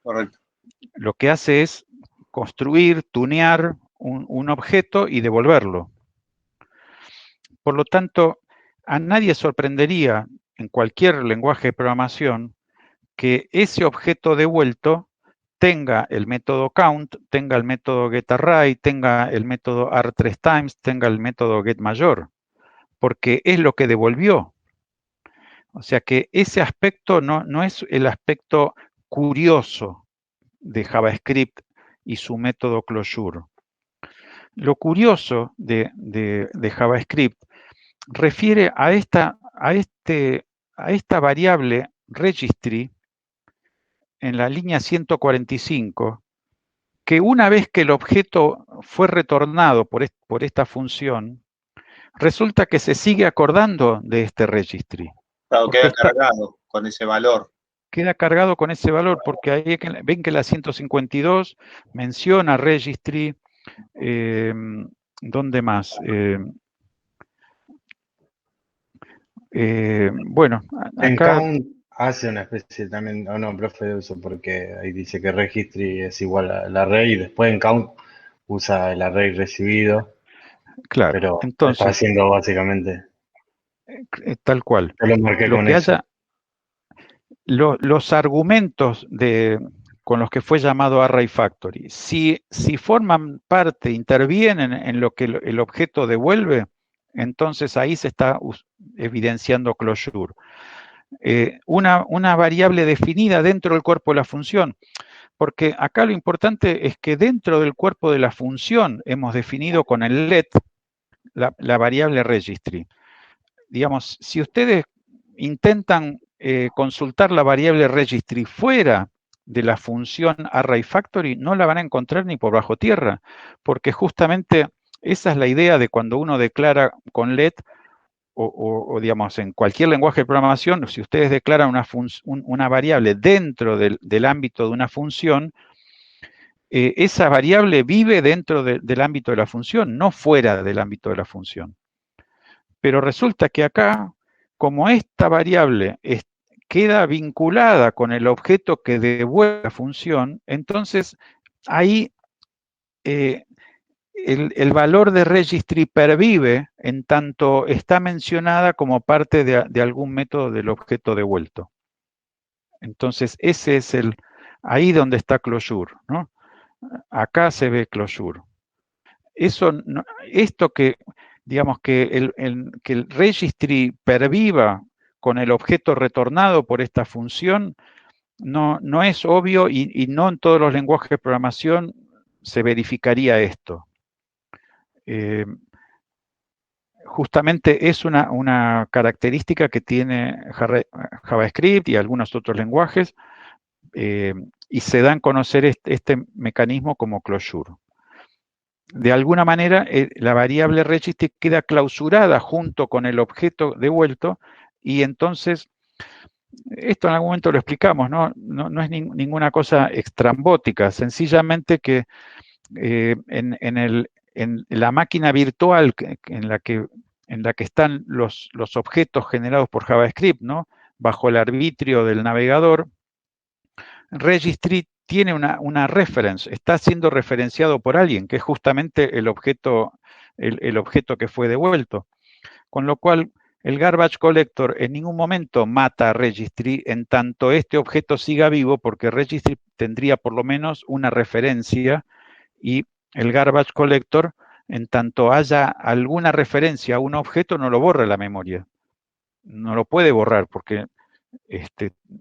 Correcto. Lo que hace es construir, tunear un objeto y devolverlo. Por lo tanto, a nadie sorprendería en cualquier lenguaje de programación que ese objeto devuelto tenga el método count, tenga el método getArray, tenga el método r3times, tenga el método getMajor, porque es lo que devolvió. O sea que ese aspecto no es el aspecto curioso de JavaScript y su método closure. Lo curioso de JavaScript refiere a esta variable registry en la línea 145, que una vez que el objeto fue retornado por esta función, resulta que se sigue acordando de este registry. Claro, queda cargado con ese valor. Queda cargado con ese valor, porque ahí ven que la 152 menciona registry. ¿Dónde más? Bueno, En acá... count hace una especie también, o no, profe, de uso, porque ahí dice que registry es igual al array, y después en count usa el array recibido. Claro, pero entonces, está haciendo básicamente. Tal cual. Yo lo marqué Lo con que eso. haya, los argumentos con los que fue llamado Array Factory, si forman parte, intervienen en lo que el objeto devuelve, entonces ahí se está evidenciando closure. Una variable definida dentro del cuerpo de la función, porque acá lo importante es que dentro del cuerpo de la función hemos definido con el let la variable registry. Digamos, si ustedes intentan consultar la variable registry fuera de la función ArrayFactory, no la van a encontrar ni por bajo tierra, porque justamente esa es la idea de cuando uno declara con let, o digamos, en cualquier lenguaje de programación, si ustedes declaran una variable dentro del ámbito de una función, esa variable vive dentro del ámbito de la función, no fuera del ámbito de la función. Pero resulta que acá, como esta variable queda vinculada con el objeto que devuelve la función, entonces ahí el valor de registry pervive en tanto está mencionada como parte de algún método del objeto devuelto. Entonces ese es ahí donde está closure, ¿no? Acá se ve closure. Esto que, digamos, que el registry perviva con el objeto retornado por esta función, no es obvio y no en todos los lenguajes de programación se verificaría esto. Justamente es una característica que tiene JavaScript y algunos otros lenguajes, y se da a conocer este mecanismo como closure. De alguna manera, la variable registry queda clausurada junto con el objeto devuelto, y entonces, esto en algún momento lo explicamos, no es ninguna cosa extrambótica, sencillamente que en la máquina virtual en la que están los objetos generados por JavaScript, ¿no? Bajo el arbitrio del navegador, registry tiene una reference, está siendo referenciado por alguien, que es justamente el objeto que fue devuelto. Con lo cual, el garbage collector en ningún momento mata a registry en tanto este objeto siga vivo, porque registry tendría por lo menos una referencia, y el garbage collector, en tanto haya alguna referencia a un objeto, no lo borra la memoria. No lo puede borrar, porque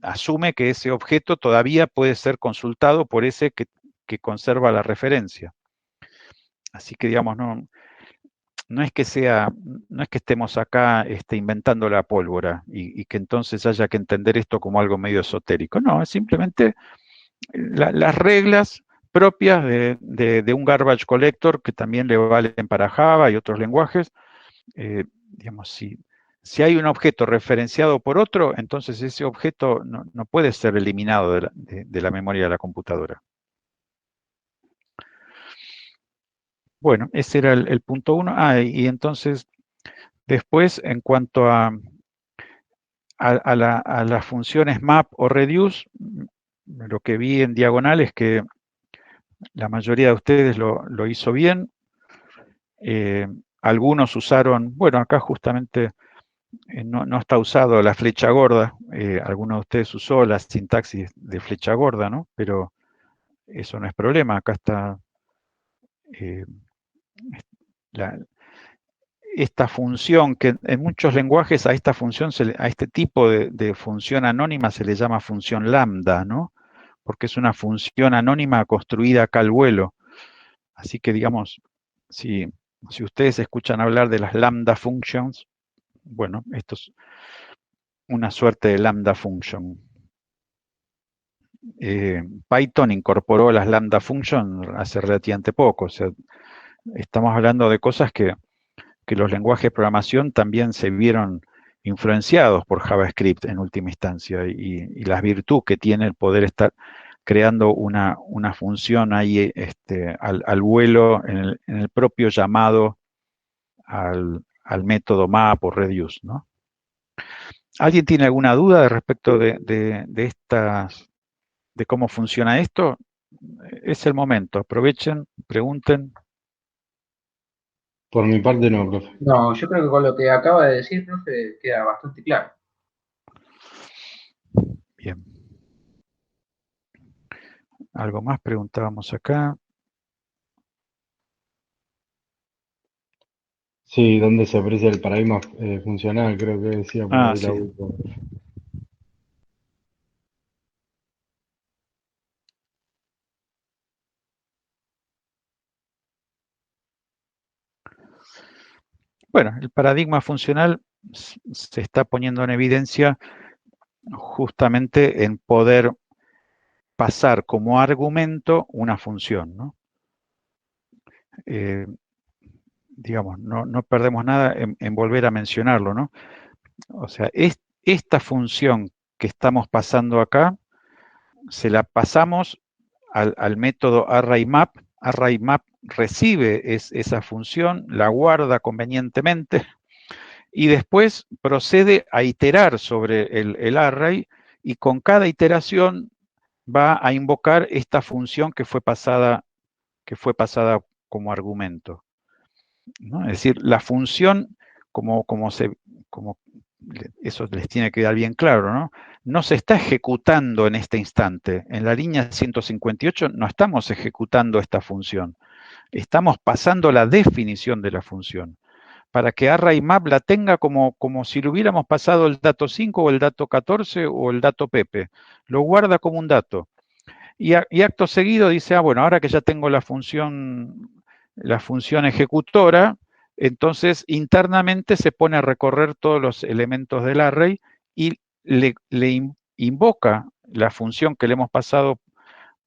asume que ese objeto todavía puede ser consultado por ese que conserva la referencia. Así que, digamos, no es que estemos acá inventando la pólvora y que entonces haya que entender esto como algo medio esotérico. No, es simplemente las reglas propias de un garbage collector, que también le valen para Java y otros lenguajes. Digamos, si hay un objeto referenciado por otro, entonces ese objeto no puede ser eliminado de la memoria de la computadora. Bueno, ese era el punto 1. Y entonces, después, en cuanto a las funciones map o reduce, lo que vi en diagonal es que la mayoría de ustedes lo hizo bien. Algunos usaron, bueno, acá justamente no está usado la flecha gorda. Algunos de ustedes usó la sintaxis de flecha gorda, ¿no? Pero eso no es problema. Acá está esta función, que en muchos lenguajes a esta función, a este tipo de función anónima se le llama función lambda, ¿no? Porque es una función anónima construida acá al vuelo. Así que, digamos, si ustedes escuchan hablar de las lambda functions, bueno, esto es una suerte de lambda function. Python incorporó las lambda functions hace relativamente poco. O sea, estamos hablando de cosas que los lenguajes de programación también se vieron influenciados por JavaScript en última instancia, y las virtudes que tiene el poder estar creando una función ahí al vuelo en el propio llamado al método map o reduce, ¿no? ¿Alguien tiene alguna duda respecto de cómo funciona esto? Es el momento, aprovechen, pregunten. Por mi parte no, profe. No, yo creo que con lo que acaba de decir, profe, queda bastante claro. Bien. Algo más preguntábamos acá. Sí, ¿dónde se aprecia el paradigma funcional? Creo que decía por ahí Sí. la última. Bueno, el paradigma funcional se está poniendo en evidencia justamente en poder pasar como argumento una función, ¿no? Digamos, no perdemos nada en volver a mencionarlo, ¿no? O sea, esta función que estamos pasando acá, se la pasamos al método ArrayMap. ArrayMap recibe esa función, la guarda convenientemente y después procede a iterar sobre el array, y con cada iteración va a invocar esta función que fue pasada como argumento, ¿no? Es decir, la función, como eso les tiene que quedar bien claro, ¿no? No se está ejecutando en este instante. En la línea 158 no estamos ejecutando esta función. Estamos pasando la definición de la función, para que ArrayMap la tenga como si le hubiéramos pasado el dato 5 o el dato 14 o el dato Pepe. Lo guarda como un dato. Y acto seguido dice, bueno, ahora que ya tengo la función ejecutora, entonces internamente se pone a recorrer todos los elementos del array y le invoca la función que le hemos pasado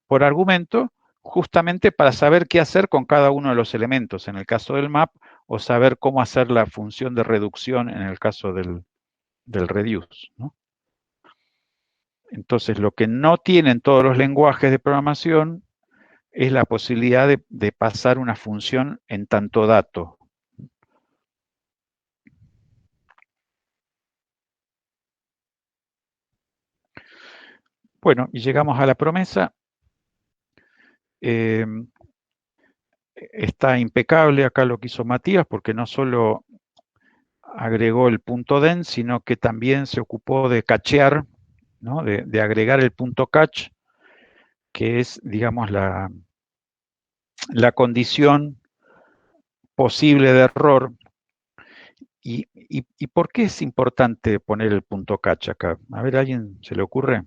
por argumento, justamente para saber qué hacer con cada uno de los elementos en el caso del map, o saber cómo hacer la función de reducción en el caso del reduce, ¿no? Entonces, lo que no tienen todos los lenguajes de programación es la posibilidad de pasar una función en tanto dato. Bueno, y llegamos a la promesa. Está impecable acá lo que hizo Matías, porque no solo agregó el punto den, sino que también se ocupó de cachear, ¿no? de agregar el punto catch, que es, digamos, la condición posible de error. ¿Y por qué es importante poner el punto catch acá? A ver, ¿a alguien se le ocurre?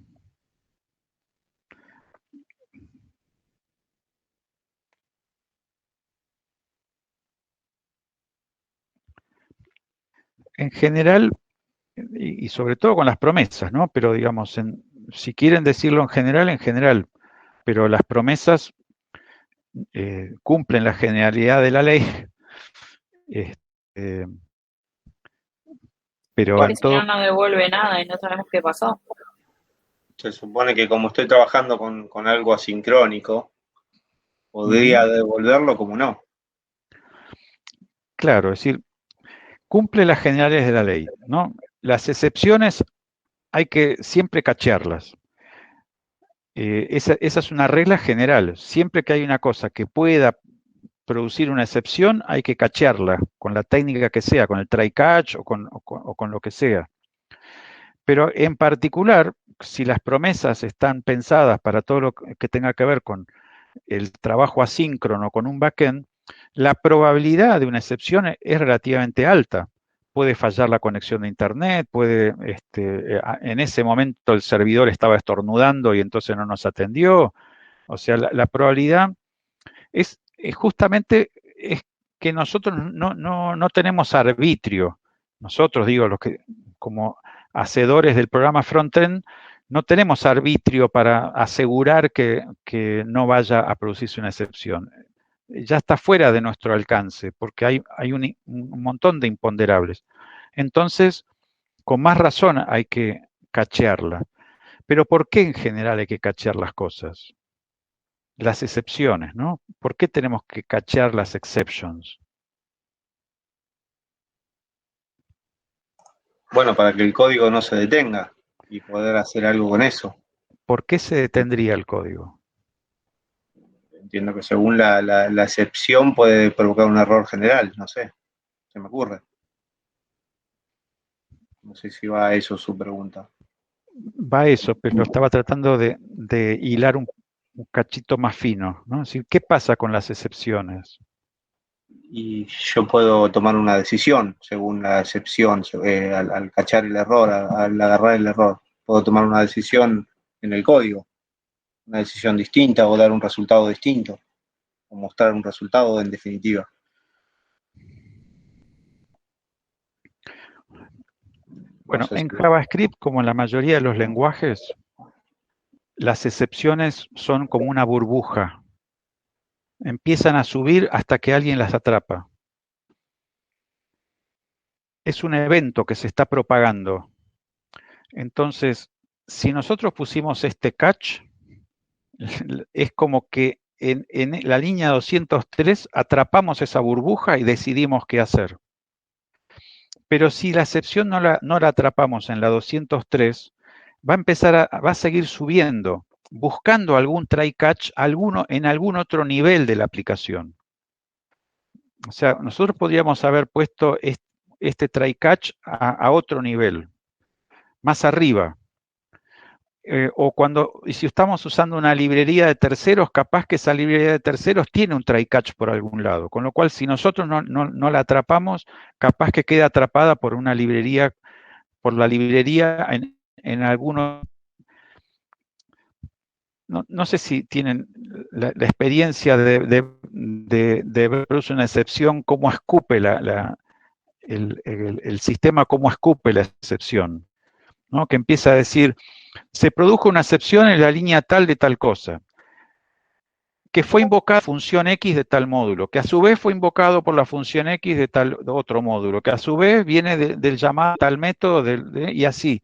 En general, y sobre todo con las promesas, ¿no? Pero digamos, si quieren decirlo en general, pero las promesas cumplen la generalidad de la ley, pero Porque en si todo... no, no devuelve nada y no sabemos qué pasó. Se supone que como estoy trabajando con algo asincrónico, podría devolverlo como no. Claro, es decir, cumple las generalidades de la ley, ¿no? Las excepciones hay que siempre cachearlas. esa es una regla general. Siempre que hay una cosa que pueda producir una excepción, hay que cachearla, con la técnica que sea, con el try catch o con lo que sea. Pero en particular, si las promesas están pensadas para todo lo que tenga que ver con el trabajo asíncrono con un backend, la probabilidad de una excepción es relativamente alta. Puede fallar la conexión de internet, en ese momento el servidor estaba estornudando y entonces no nos atendió. O sea, la probabilidad es justamente es que nosotros no tenemos arbitrio. Nosotros, digo, los que como hacedores del programa frontend, no tenemos arbitrio para asegurar que no vaya a producirse una excepción. Ya está fuera de nuestro alcance, porque hay un montón de imponderables. Entonces, con más razón hay que cachearla. Pero ¿por qué en general hay que cachear las cosas? Las excepciones, ¿no? ¿Por qué tenemos que cachear las exceptions? Bueno, para que el código no se detenga y poder hacer algo con eso. ¿Por qué se detendría el código? Entiendo que según la excepción puede provocar un error general, no sé, se me ocurre. No sé si va a eso su pregunta. Va a eso, pero estaba tratando de hilar un cachito más fino, ¿no? Es decir, ¿qué pasa con las excepciones? Y yo puedo tomar una decisión según la excepción, al cachar el error, al agarrar el error. Puedo tomar una decisión en el código, una decisión distinta o dar un resultado distinto, o mostrar un resultado en definitiva. Bueno, No sé en si... JavaScript, como en la mayoría de los lenguajes, las excepciones son como una burbuja. Empiezan a subir hasta que alguien las atrapa. Es un evento que se está propagando. Entonces, si nosotros pusimos este catch, es como que en la línea 203 atrapamos esa burbuja y decidimos qué hacer. Pero si la excepción no la atrapamos en la 203, va a seguir subiendo, buscando algún try catch en algún otro nivel de la aplicación. O sea, nosotros podríamos haber puesto este try catch a otro nivel, más arriba. Y si estamos usando una librería de terceros, capaz que esa librería de terceros tiene un try catch por algún lado, con lo cual si nosotros no la atrapamos, capaz que queda atrapada por la librería en algunos. No sé si tienen la experiencia de ver una excepción, cómo escupe el sistema, cómo escupe la excepción, ¿no? Que empieza a decir, se produjo una excepción en la línea tal de tal cosa, que fue invocada función X de tal módulo, que a su vez fue invocado por la función X de tal otro módulo, que a su vez viene del llamado tal método, y así,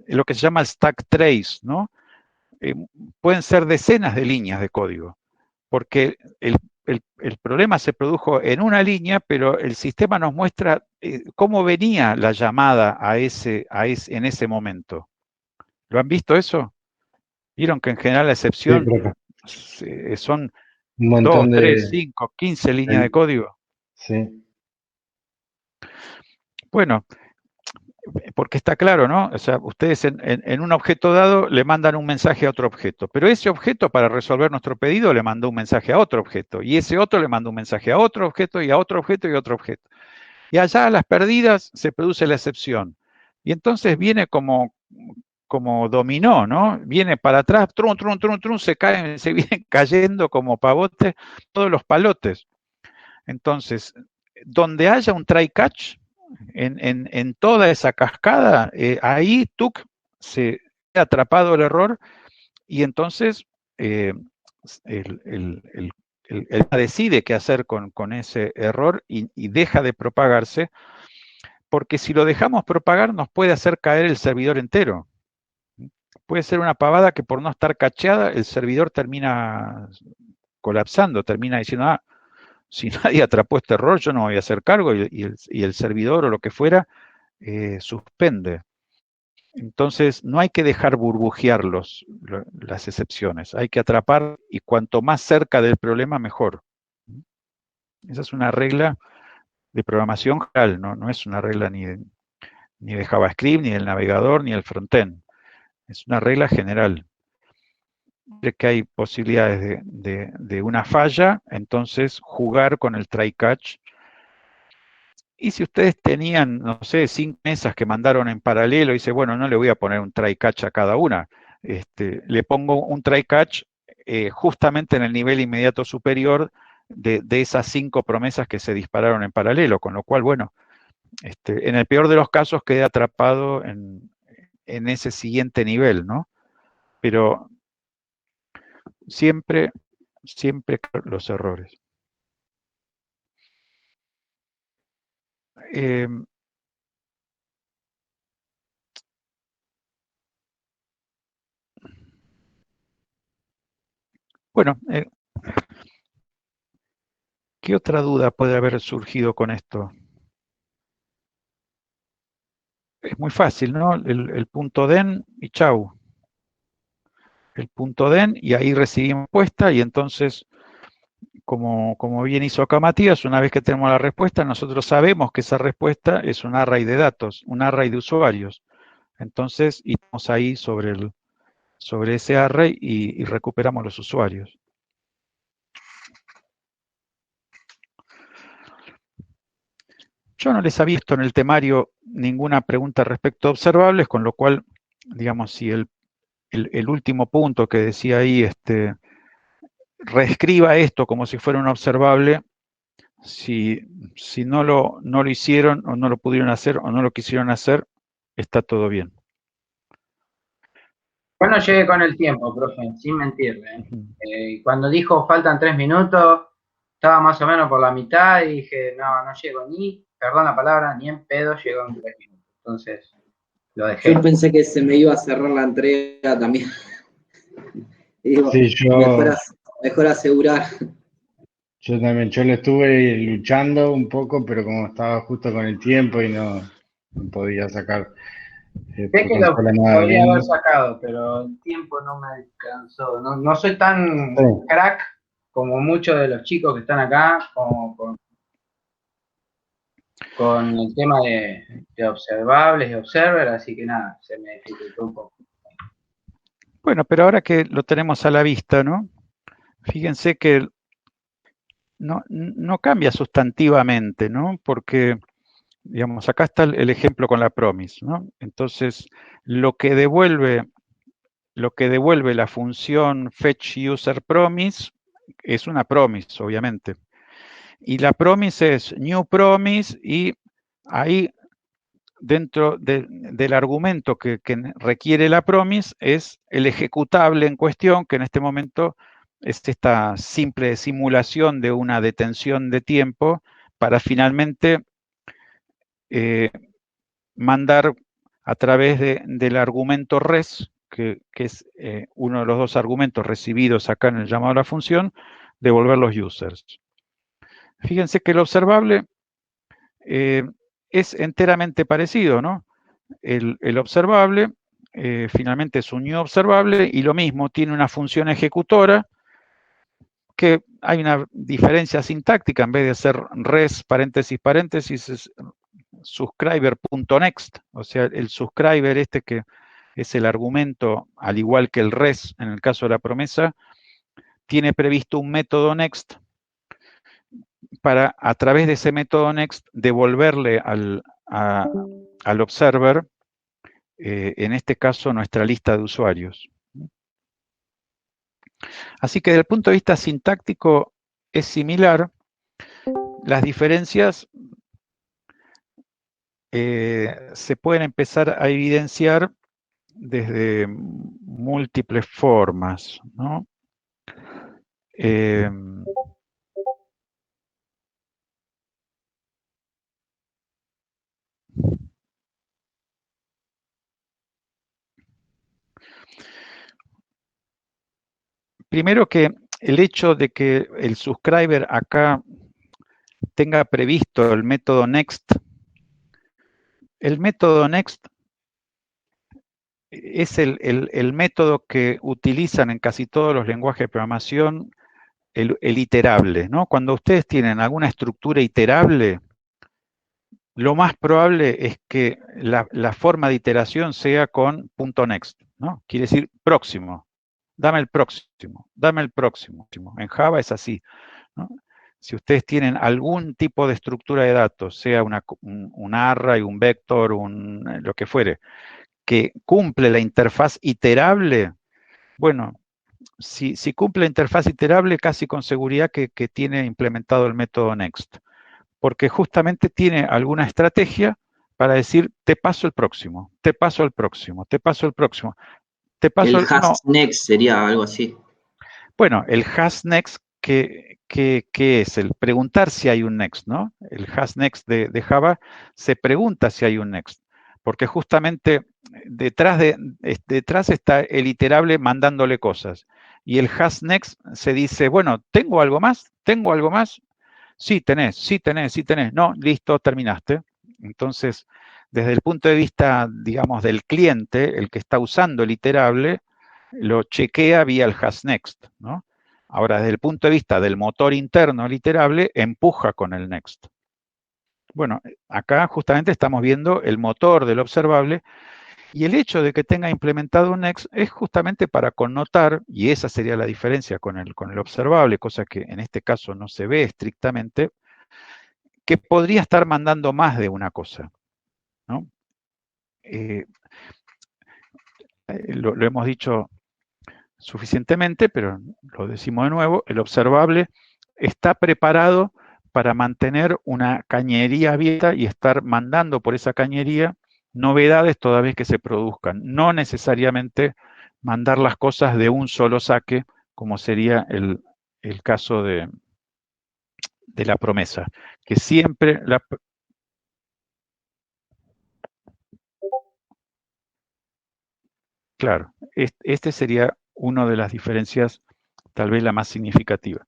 lo que se llama el stack trace, ¿no? Pueden ser decenas de líneas de código, porque el problema se produjo en una línea, pero el sistema nos muestra cómo venía la llamada en ese momento. ¿Lo han visto eso? ¿Vieron que en general la excepción son un montón 2, de... 3, 5, 15 líneas de código? Sí. Bueno, porque está claro, ¿no? O sea, ustedes en un objeto dado le mandan un mensaje a otro objeto, pero ese objeto para resolver nuestro pedido le mandó un mensaje a otro objeto, y ese otro le mandó un mensaje a otro objeto, y a otro objeto, y a otro objeto. Y allá a las perdidas se produce la excepción. Y entonces viene como dominó, ¿no? Viene para atrás, trum, trum, trum, trum, se vienen cayendo como pavotes todos los palotes. Entonces, donde haya un try catch, en toda esa cascada, ahí se ha atrapado el error y entonces él decide qué hacer con ese error y deja de propagarse, porque si lo dejamos propagar nos puede hacer caer el servidor entero. Puede ser una pavada que por no estar cacheada el servidor termina colapsando, termina diciendo, si nadie atrapó este error, yo no voy a hacer cargo, y el servidor o lo que fuera suspende. Entonces, no hay que dejar burbujear las excepciones, hay que atrapar y cuanto más cerca del problema, mejor. Esa es una regla de programación general, no es una regla ni de JavaScript, ni del navegador, ni del frontend. Es una regla general. De que hay posibilidades de una falla, entonces jugar con el try-catch. Y si ustedes tenían, no sé, 5 mesas que mandaron en paralelo, y dice, bueno, no le voy a poner un try-catch a cada una, le pongo un try-catch justamente en el nivel inmediato superior de esas 5 promesas que se dispararon en paralelo, con lo cual, bueno, en el peor de los casos quedé atrapado en ese siguiente nivel, ¿no? Pero siempre los errores. Bueno, ¿qué otra duda puede haber surgido con esto? Es muy fácil, ¿no? El punto den y chau. El punto den y ahí recibimos respuesta y entonces, como bien hizo acá Matías, una vez que tenemos la respuesta, nosotros sabemos que esa respuesta es un array de datos, un array de usuarios. Entonces, iremos ahí sobre ese array y recuperamos los usuarios. Yo no les había visto en el temario ninguna pregunta respecto a observables, con lo cual, digamos, si el último punto que decía ahí, reescriba esto como si fuera un observable, si no lo hicieron o no lo pudieron hacer o no lo quisieron hacer, está todo bien. Bueno, llegué con el tiempo, profe, sin mentirle. Cuando dijo faltan 3 minutos, estaba más o menos por la mitad y dije, no llego ni, perdón la palabra, ni en pedo llego en 3 minutos. Entonces, lo dejé. Yo pensé que se me iba a cerrar la entrega también. Y digo, Sí, mejor asegurar. Yo también, yo lo estuve luchando un poco, pero como estaba justo con el tiempo y no podía sacar. Sé que lo podría haber sacado, pero el tiempo no me alcanzó. No soy tan crack como muchos de los chicos que están acá, como con el tema de observables y observer, así que nada, se me dificultó un poco. Bueno, pero ahora que lo tenemos a la vista, ¿no? Fíjense que no cambia sustantivamente, ¿no? Porque, digamos, acá está el ejemplo con la promise, ¿no? Entonces, lo que devuelve la función fetchUserPromise es una promise, obviamente. Y la promise es new promise y ahí dentro del argumento que requiere la promise es el ejecutable en cuestión, que en este momento es esta simple simulación de una detención de tiempo para finalmente mandar a través del argumento res, que es uno de los 2 argumentos recibidos acá en el llamado a la función, devolver los users. Fíjense que el observable es enteramente parecido, ¿no? El observable finalmente es un new observable y lo mismo, tiene una función ejecutora que hay una diferencia sintáctica, en vez de ser res paréntesis paréntesis es subscriber.next, o sea, el subscriber que es el argumento, al igual que el res en el caso de la promesa, tiene previsto un método next para, a través de ese método next, devolverle al observer, en este caso, nuestra lista de usuarios. Así que desde el punto de vista sintáctico es similar. Las diferencias se pueden empezar a evidenciar desde múltiples formas, ¿no? Primero que el hecho de que el subscriber acá tenga previsto el método next es el método que utilizan en casi todos los lenguajes de programación, el iterable, ¿no? Cuando ustedes tienen alguna estructura iterable, lo más probable es que la forma de iteración sea con .next, ¿no? Quiere decir próximo, dame el próximo, dame el próximo. En Java es así, ¿no? Si ustedes tienen algún tipo de estructura de datos, sea un array, un vector, lo que fuere, que cumple la interfaz iterable, bueno, si cumple la interfaz iterable, casi con seguridad que tiene implementado el método next, porque justamente tiene alguna estrategia para decir, te paso el próximo, te paso el próximo, te paso el próximo, te paso el has next sería algo así. Bueno, el has next, ¿qué es? El preguntar si hay un next, ¿no? El has next de Java se pregunta si hay un next, porque justamente detrás está el iterable mandándole cosas. Y el has next se dice, bueno, ¿tengo algo más? ¿Tengo algo más? Sí, tenés, sí tenés, sí tenés. No, listo, terminaste. Entonces, desde el punto de vista, digamos, del cliente, el que está usando el iterable, lo chequea vía el has next, ¿no? Ahora, desde el punto de vista del motor interno el iterable, empuja con el next. Bueno, acá justamente estamos viendo el motor del observable, y el hecho de que tenga implementado un next es justamente para connotar, y esa sería la diferencia con el observable, cosa que en este caso no se ve estrictamente, que podría estar mandando más de una cosa, ¿no? Lo hemos dicho suficientemente, pero lo decimos de nuevo, el observable está preparado para mantener una cañería abierta y estar mandando por esa cañería novedades toda vez que se produzcan, no necesariamente mandar las cosas de un solo saque, como sería el caso de la promesa, que siempre claro, este sería una de las diferencias, tal vez la más significativa.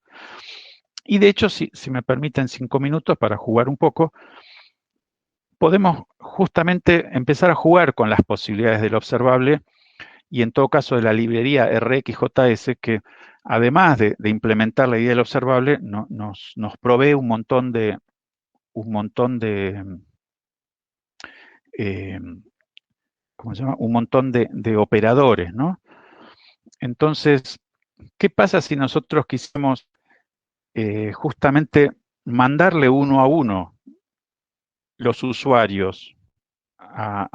Y de hecho, si me permiten 5 minutos para jugar un poco, podemos justamente empezar a jugar con las posibilidades del observable y en todo caso de la librería RxJS, que además de implementar la idea del observable, nos provee un montón de ¿cómo se llama? Un montón de operadores, ¿no? Entonces, ¿qué pasa si nosotros quisiéramos justamente mandarle uno a uno los usuarios a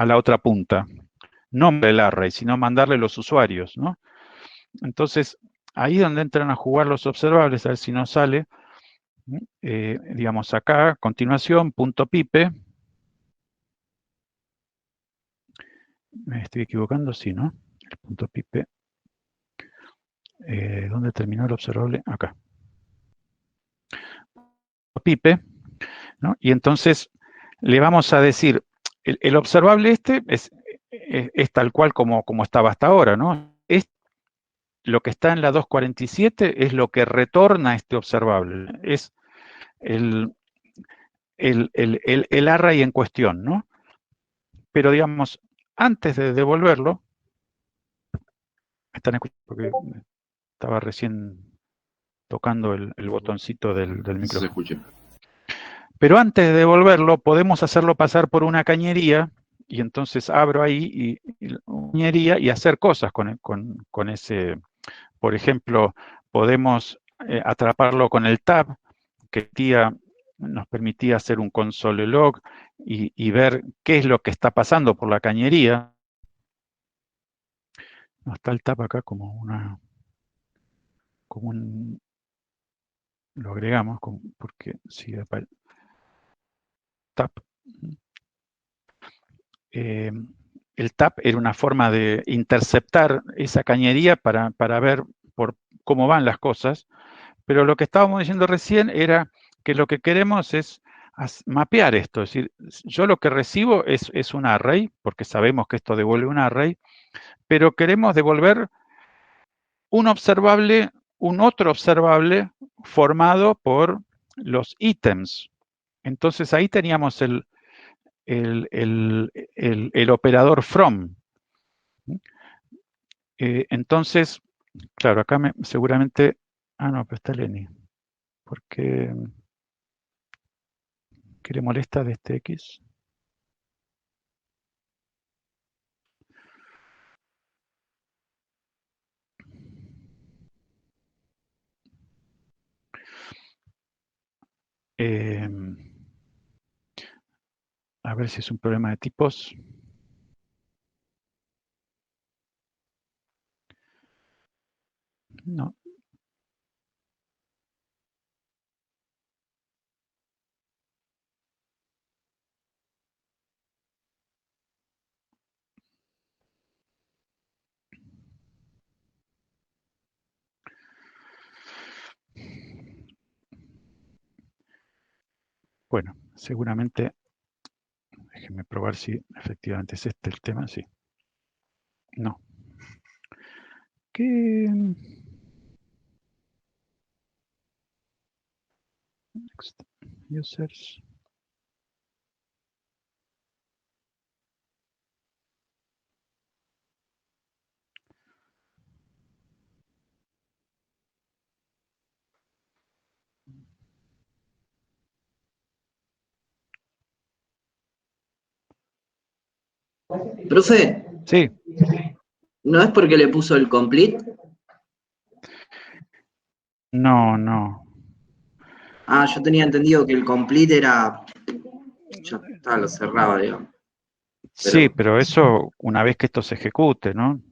la otra punta? No el array, sino mandarle los usuarios, ¿no? Entonces, ahí es donde entran a jugar los observables, a ver si nos sale. Digamos acá, a continuación, punto pipe. ¿Me estoy equivocando? Sí, ¿no? El punto pipe. ¿Dónde terminó el observable? Acá. Pipe, ¿no? Y entonces le vamos a decir, el observable este es tal cual como estaba hasta ahora, ¿no? Lo que está en la 247 es lo que retorna este observable, es el array en cuestión, ¿no? Pero digamos, antes de devolverlo, están escuchando porque estaba recién tocando el botoncito del micrófono. Se escucha. Pero antes de devolverlo, podemos hacerlo pasar por una cañería, y entonces abro ahí una cañería y hacer cosas con ese. Por ejemplo, podemos atraparlo con el tab, que nos permitía hacer un console log y ver qué es lo que está pasando por la cañería. No está el tab acá lo agregamos porque si tab. El tab era una forma de interceptar esa cañería para ver por cómo van las cosas, pero lo que estábamos diciendo recién era que lo que queremos es mapear esto, es decir, yo lo que recibo es un array, porque sabemos que esto devuelve un array, pero queremos devolver un otro observable formado por los ítems. Entonces ahí teníamos el operador from. Entonces, claro, acá seguramente... Ah, no, pero está Lenny. ¿Por qué le molesta de este X? A ver si es un problema de tipos. No. Bueno, seguramente, déjenme probar si efectivamente es este el tema, sí. No. ¿Qué? Next. Users. Profe, Sí. ¿no es porque le puso el complete? No, no. Ah, yo tenía entendido que el complete era... Ya está, lo cerraba, digamos. Sí, pero eso una vez que esto se ejecute, ¿no?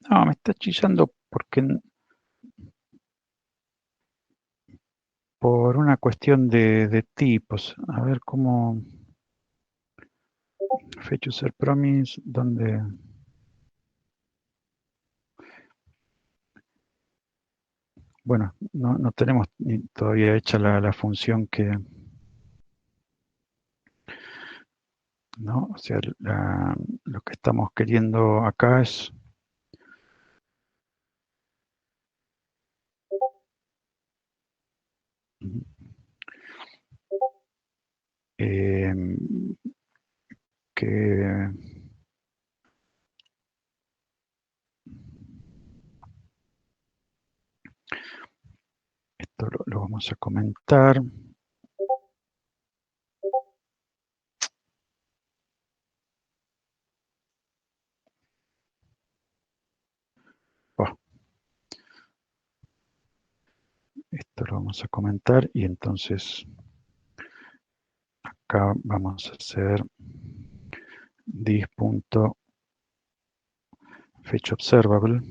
No, me está chillando porque por una cuestión de tipos. A ver cómo... Fetch user promise, ¿dónde? Bueno, no tenemos todavía hecha la función que... ¿no? O sea, lo que estamos queriendo acá es... que esto lo vamos a comentar. Esto lo vamos a comentar y entonces acá vamos a hacer this.fetchObservable.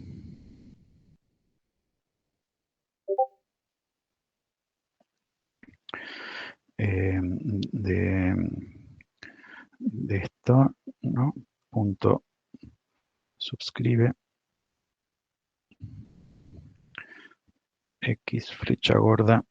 De esto, ¿no? Punto subscribe X flecha gorda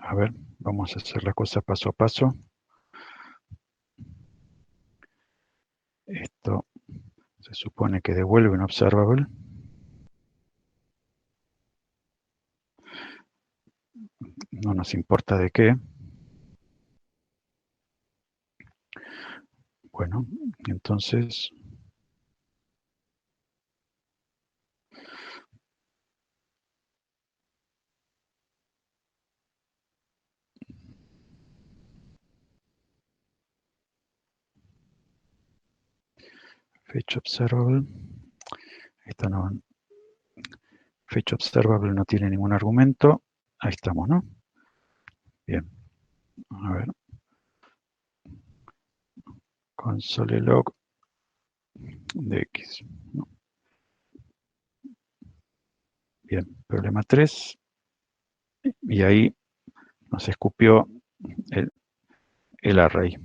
a ver, vamos a hacer la cosa paso a paso. Esto se supone que devuelve un observable. No nos importa de qué. Bueno, entonces fetch observable. Esta no, fetch observable no tiene ningún argumento. Ahí estamos, ¿no? Bien. A ver. Console log de X. ¿No? Bien, problema 3. Y ahí nos escupió el array.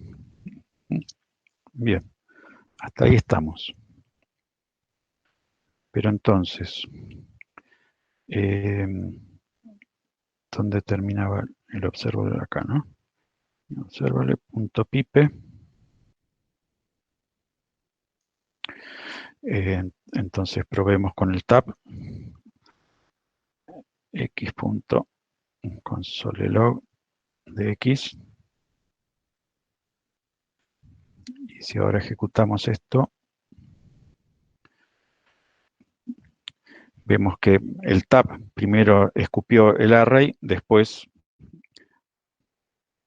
Bien, hasta ahí estamos. Pero entonces, ¿Dónde terminaba el observable acá, no? Observable.pipe. Entonces probemos con el tab. X.consolelog de X. Y si ahora ejecutamos esto, vemos que el tab primero escupió el array, después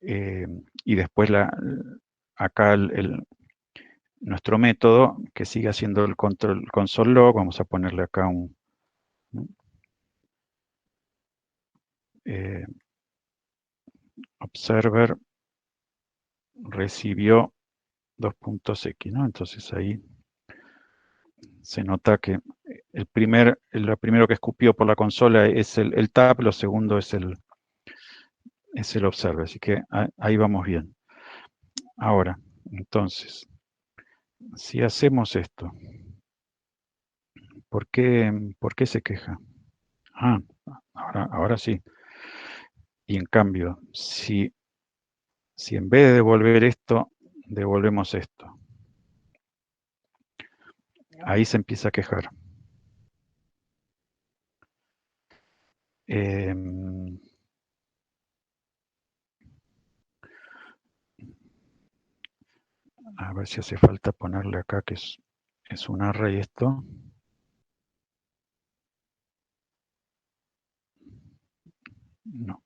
y después acá nuestro método, que sigue haciendo el console log, vamos a ponerle acá un observer recibió 2.x, ¿no? Entonces ahí se nota que lo primero que escupió por la consola es el tab, lo segundo es el observer, así que ahí vamos bien. Ahora, entonces, si hacemos esto, ¿por qué se queja? Ahora sí. Y en cambio, si en vez de devolver esto, devolvemos esto, ahí se empieza a quejar. A ver si hace falta ponerle acá que es un array esto. No.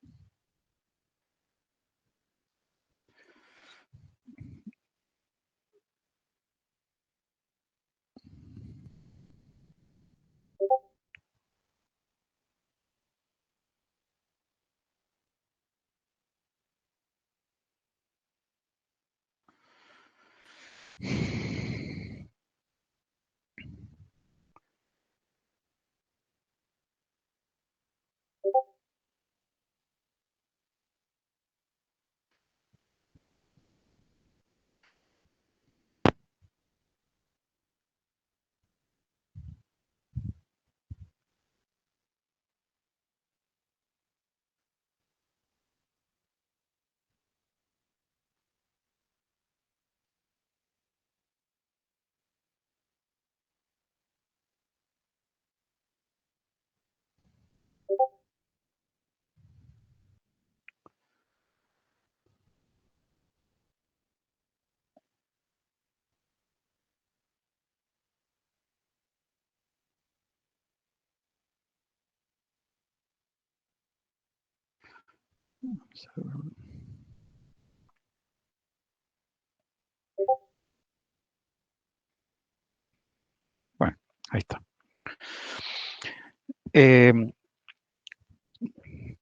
Bueno, ahí está.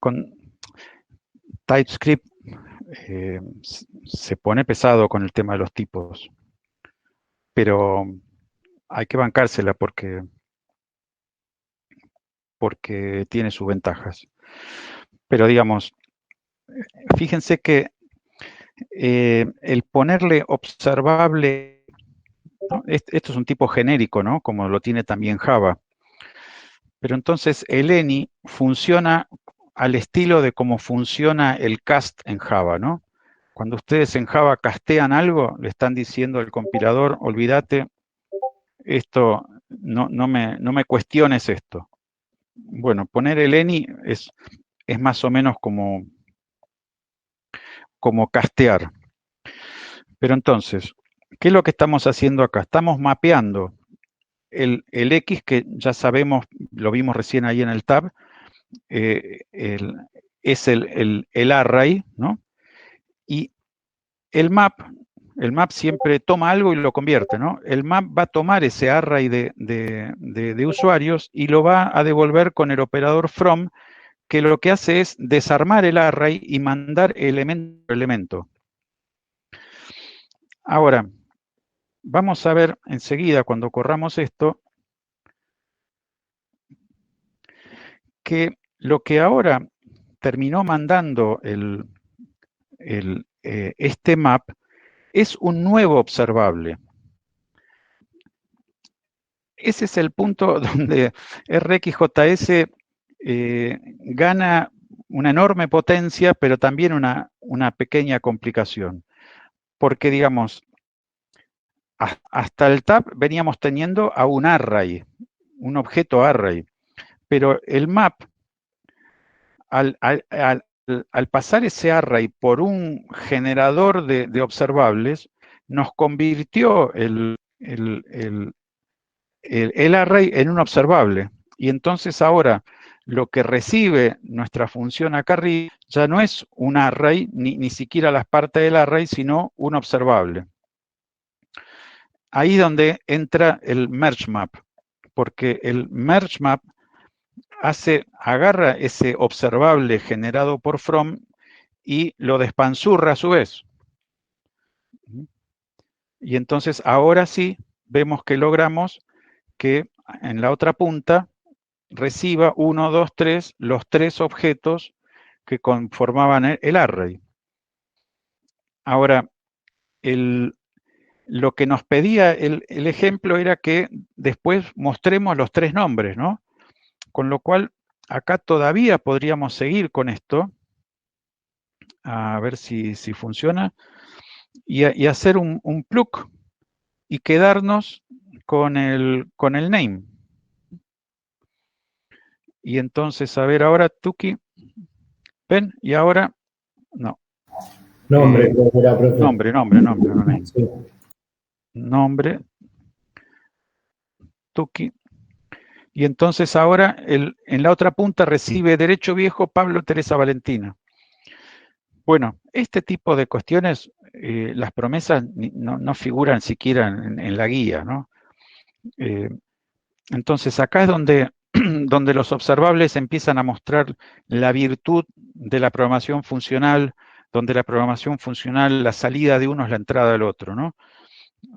Con TypeScript se pone pesado con el tema de los tipos, pero hay que bancársela porque tiene sus ventajas. Pero digamos, fíjense que el ponerle observable, ¿no? Esto es un tipo genérico, ¿no? Como lo tiene también Java. Pero entonces el any funciona al estilo de cómo funciona el cast en Java, ¿no? Cuando ustedes en Java castean algo, le están diciendo al compilador, olvídate, esto, no me cuestiones esto. Bueno, poner el any es más o menos como castear. Pero entonces, ¿qué es lo que estamos haciendo acá? Estamos mapeando el X, que ya sabemos, lo vimos recién ahí en el tab, es el array, ¿no? Y el map siempre toma algo y lo convierte, ¿no? El map va a tomar ese array de usuarios y lo va a devolver con el operador from, que lo que hace es desarmar el array y mandar elemento por elemento. Ahora, vamos a ver enseguida, cuando corramos esto, que lo que ahora terminó mandando este map es un nuevo observable. Ese es el punto donde RxJS gana una enorme potencia, pero también una pequeña complicación. Porque, digamos, hasta el tab veníamos teniendo a un array, un objeto array, pero el map, al pasar ese array por un generador de observables, nos convirtió el array en un observable. Y entonces ahora lo que recibe nuestra función acá arriba ya no es un array, ni siquiera las partes del array, sino un observable. Ahí es donde entra el merge map, porque el merge map agarra ese observable generado por from y lo despanzurra a su vez. Y entonces ahora sí vemos que logramos que en la otra punta reciba 1, 2, 3, los 3 objetos que conformaban el array. Ahora, lo que nos pedía el ejemplo era que después mostremos los 3 nombres, ¿no? Con lo cual, acá todavía podríamos seguir con esto, a ver si funciona, y hacer un plug y quedarnos con el name. Y entonces, a ver ahora, Tuki, ¿ven? Y ahora, no. Nombre, nombre, no name. Sí. Nombre, Tuki. Y entonces ahora en la otra punta recibe derecho viejo Pablo Teresa Valentina. Bueno, este tipo de cuestiones, las promesas no figuran siquiera en la guía, ¿no? Entonces acá es donde los observables empiezan a mostrar la virtud de la programación funcional, donde la programación funcional, la salida de uno es la entrada del otro, ¿no?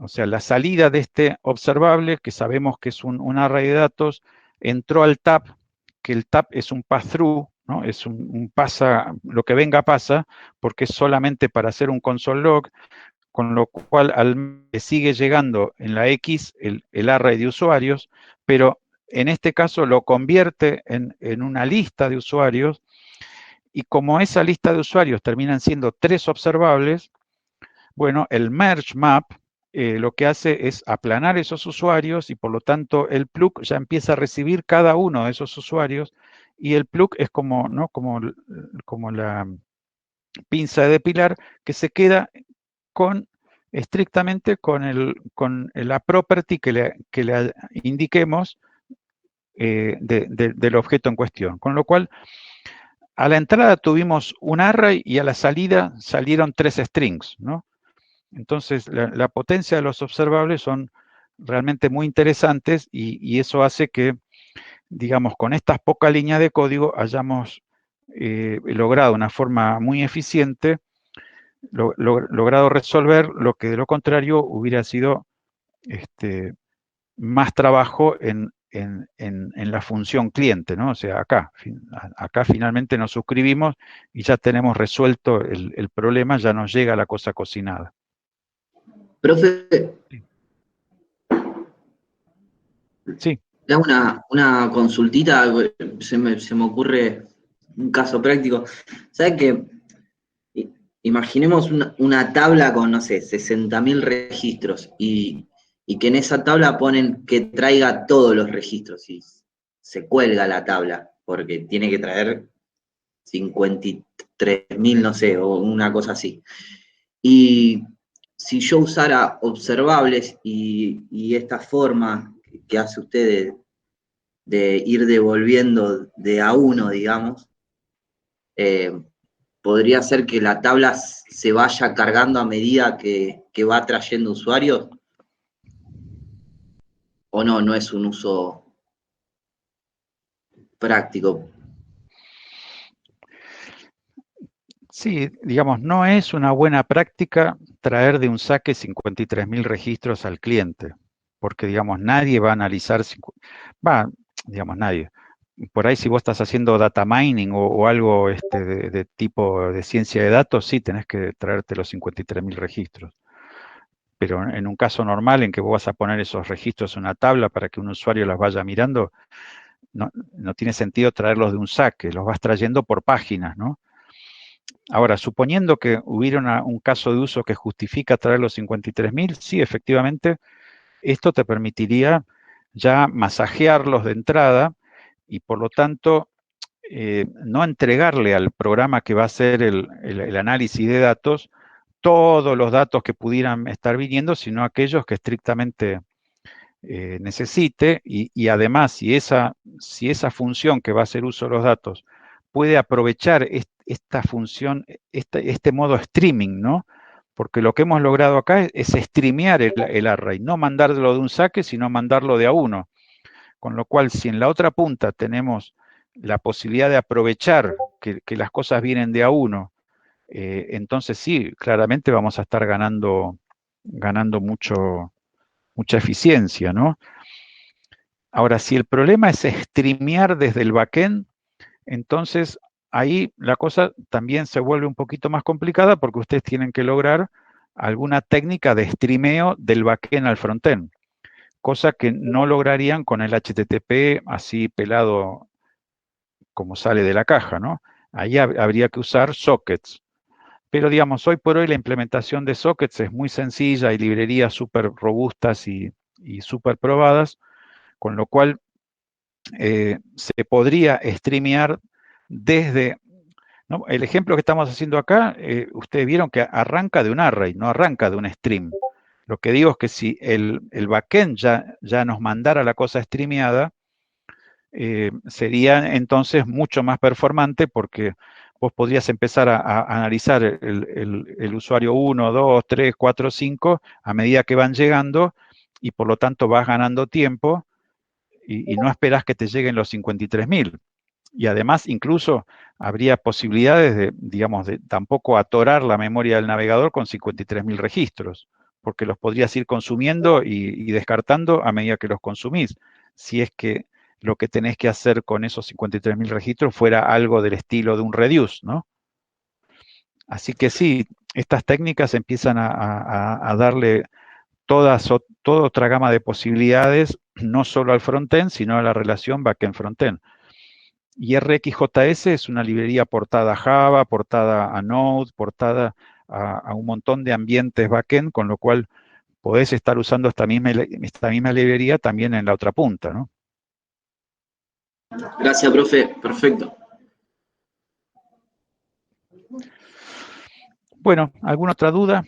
O sea, la salida de este observable, que sabemos que es un array de datos, entró al tab, que el tab es un pass-through, ¿no? Es un pasa, lo que venga pasa, porque es solamente para hacer un console log, con lo cual sigue llegando en la X el array de usuarios, pero en este caso lo convierte en una lista de usuarios, y como esa lista de usuarios terminan siendo 3 observables, bueno, el merge map lo que hace es aplanar esos usuarios y por lo tanto el plug ya empieza a recibir cada uno de esos usuarios y el plug es como, ¿no? como la pinza de depilar que se queda estrictamente con la property que le indiquemos del objeto en cuestión. Con lo cual, a la entrada tuvimos un array y a la salida salieron 3 strings, ¿no? Entonces, la potencia de los observables son realmente muy interesantes y eso hace que, digamos, con estas pocas líneas de código hayamos logrado de una forma muy eficiente, logrado resolver lo que de lo contrario hubiera sido más trabajo en la función cliente, ¿no? O sea, acá finalmente nos suscribimos y ya tenemos resuelto el problema, ya nos llega la cosa cocinada. Profe, sí. le hago una consultita, se me ocurre un caso práctico. ¿Sabe que imaginemos una tabla con, no sé, 60.000 registros y que en esa tabla ponen que traiga todos los registros y se cuelga la tabla porque tiene que traer 53.000, no sé, o una cosa así? Y si yo usara observables y esta forma que hace usted de ir devolviendo de a uno, digamos, podría ser que la tabla se vaya cargando a medida que va trayendo usuarios, o no es un uso práctico. Sí, digamos, no es una buena práctica traer de un saque 53.000 registros al cliente, porque, digamos, nadie va a analizar, digamos, nadie. Por ahí si vos estás haciendo data mining o algo de tipo de ciencia de datos, sí, tenés que traerte los 53.000 registros. Pero en un caso normal en que vos vas a poner esos registros en una tabla para que un usuario las vaya mirando, no tiene sentido traerlos de un saque, los vas trayendo por páginas, ¿no? Ahora, suponiendo que hubiera un caso de uso que justifica traer los 53.000, sí, efectivamente, esto te permitiría ya masajearlos de entrada y por lo tanto no entregarle al programa que va a hacer el análisis de datos todos los datos que pudieran estar viniendo, sino aquellos que estrictamente necesite y además si esa función que va a hacer uso de los datos puede aprovechar esta función, este modo streaming, ¿no? Porque lo que hemos logrado acá es streamear el array, no mandarlo de un saque, sino mandarlo de a uno. Con lo cual, si en la otra punta tenemos la posibilidad de aprovechar que las cosas vienen de a uno, entonces sí, claramente vamos a estar ganando mucha eficiencia, ¿no? Ahora, si el problema es streamear desde el backend, entonces ahí la cosa también se vuelve un poquito más complicada porque ustedes tienen que lograr alguna técnica de streameo del backend al frontend, cosa que no lograrían con el HTTP así pelado como sale de la caja, ¿no? Ahí habría que usar sockets. Pero digamos, hoy por hoy la implementación de sockets es muy sencilla, hay librerías súper robustas y súper probadas, con lo cual se podría streamear desde, ¿no? El ejemplo que estamos haciendo acá, ustedes vieron que arranca de un array, no arranca de un stream. Lo que digo es que si el backend ya nos mandara la cosa streameada, sería entonces mucho más performante porque vos podrías empezar a analizar el usuario 1, 2, 3, 4, 5 a medida que van llegando y por lo tanto vas ganando tiempo y no esperás que te lleguen los 53.000. Y además incluso habría posibilidades de, digamos, de tampoco atorar la memoria del navegador con 53.000 registros, porque los podrías ir consumiendo y descartando a medida que los consumís, si es que lo que tenés que hacer con esos 53.000 registros fuera algo del estilo de un reduce, ¿no? Así que sí, estas técnicas empiezan a darle toda otra gama de posibilidades, no solo al frontend, sino a la relación backend-frontend. Y RxJS es una librería portada a Java, portada a Node, portada a un montón de ambientes backend, con lo cual podés estar usando esta misma librería también en la otra punta, ¿no? Gracias, profe. Perfecto. Bueno, ¿alguna otra duda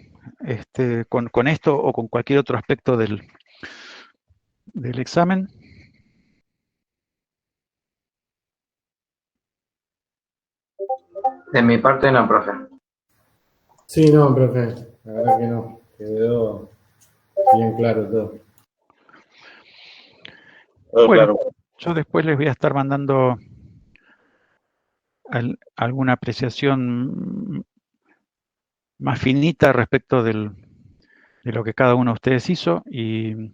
con esto o con cualquier otro aspecto del examen? De mi parte no, profe. Sí, no, profe. La verdad que no. Quedó bien claro todo. Bueno, claro. yo después les voy a estar mandando alguna apreciación más finita respecto de lo que cada uno de ustedes hizo y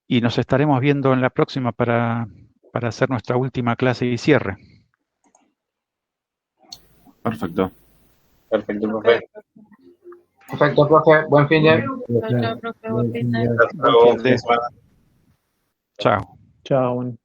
nos estaremos viendo en la próxima para hacer nuestra última clase y cierre. Perfecto. Perfecto, profe. Perfecto, profe. Buen fin de. Chao, profe. Buen fin de. Hasta luego. Chao. Chao, bueno.